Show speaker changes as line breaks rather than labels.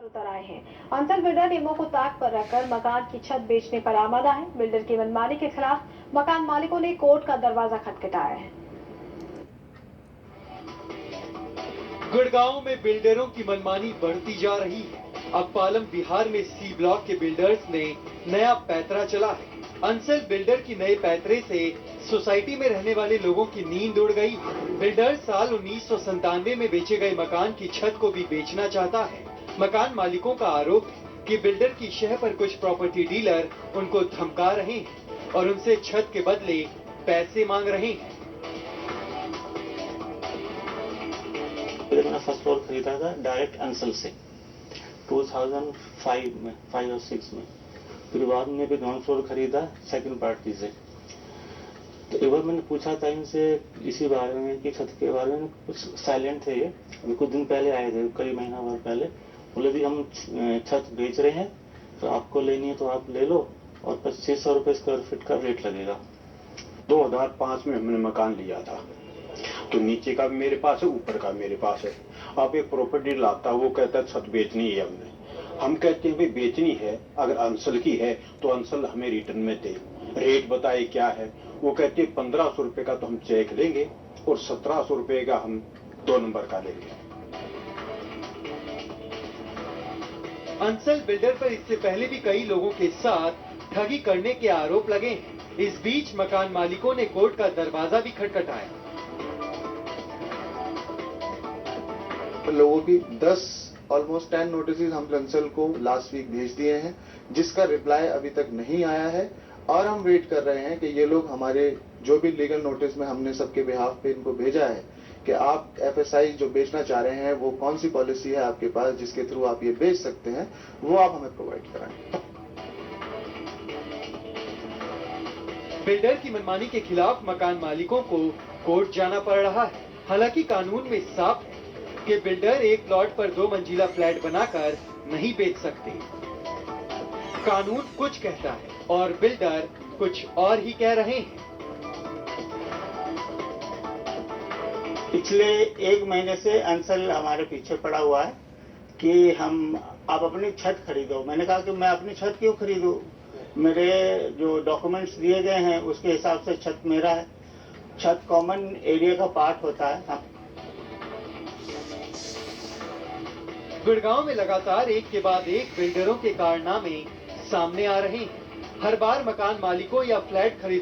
उतर आए हैं। अंचल बिल्डर नियमों को ताक पर रखकर मकान की छत बेचने पर आमादा है। बिल्डर की मनमानी के खिलाफ मकान मालिकों ने कोर्ट का दरवाजा खटखटाया है।
गुड़गांव में बिल्डरों की मनमानी बढ़ती जा रही है। अब पालम बिहार में सी ब्लॉक के बिल्डर्स ने नया पैतरा चला है। अंचल बिल्डर की नए पैतरे से सोसाइटी में रहने वाले लोगों की नींद उड़ गई। बिल्डर साल 1997 में बेचे गए मकान की छत को भी बेचना चाहता है। मकान मालिकों का आरोप है कि बिल्डर की शह पर कुछ प्रॉपर्टी डीलर उनको धमका रहे हैं और उनसे छत के बदले पैसे मांग रहे हैं।
मैंने फर्स्ट फ्लोर खरीदा था डायरेक्ट अंसल से 2005 में 5 और 6 में। फिर बाद में भी ग्राउंड फ्लोर खरीदा सेकंड पार्टी से। तो एक बार मैंने पूछा था इनसे इसी बारे में कि छत के बारे में, कुछ साइलेंट थे ये। अभी कुछ दिन पहले आए थे, करीब महीना भर पहले। बोले भी हम छत बेच रहे हैं, तो आपको लेनी है तो आप ले लो और 2500 रुपये स्क्वायर फीट का रेट लगेगा।
2005 में हमने मकान लिया था, तो नीचे का भी मेरे पास है, ऊपर का मेरे पास है। अब एक प्रॉपर्टी लाता, वो कहता है छत बेचनी है हमने। हम कहते हैं भाई बेचनी है, अगर अंसल की है तो अंसल हमें रिटर्न में दे। रेट बताए क्या है, वो कहते हैं 1500 रुपए का तो हम चेक लेंगे और 1700 रुपए का हम 2 नंबर का लेंगे।
अंचल बिल्डर पर इससे पहले भी कई लोगों के साथ ठगी करने के आरोप लगे हैं। इस बीच मकान मालिकों ने कोर्ट का दरवाजा भी खटखटाया।
लोगों की 10 ऑलमोस्ट 10 नोटिस हम अंचल को लास्ट वीक भेज दिए हैं, जिसका रिप्लाई अभी तक नहीं आया है। और हम वेट कर रहे हैं कि ये लोग हमारे जो भी लीगल नोटिस में हमने सबके बिहाफ पे इनको भेजा है कि आप एफएसआई जो बेचना चाह रहे हैं, वो कौन सी पॉलिसी है आपके पास जिसके थ्रू आप ये बेच सकते हैं, वो आप हमें प्रोवाइड कराएं।
बिल्डर की मनमानी के खिलाफ मकान मालिकों को कोर्ट जाना पड़ रहा है। हालांकि कानून में साफ है कि बिल्डर एक प्लॉट पर 2 मंजिला फ्लैट बनाकर नहीं बेच सकते। कानून कुछ कहता है और बिल्डर कुछ और ही कह रहे हैं।
पिछले 1 महीने से अंसल हमारे पीछे पड़ा हुआ है कि आप अपनी छत खरीदो। मैंने कहा कि मैं अपनी छत क्यों खरीदूं? मेरे जो डॉक्यूमेंट्स दिए गए हैं उसके हिसाब से छत मेरा है। छत कॉमन एरिया का पार्ट होता है।
गुड़गांव में लगातार एक के बाद एक बिल्डरों के कारनामे सामने आ रहे हैं। हर बार मकान मालिकों या फ्लैट खरीदारों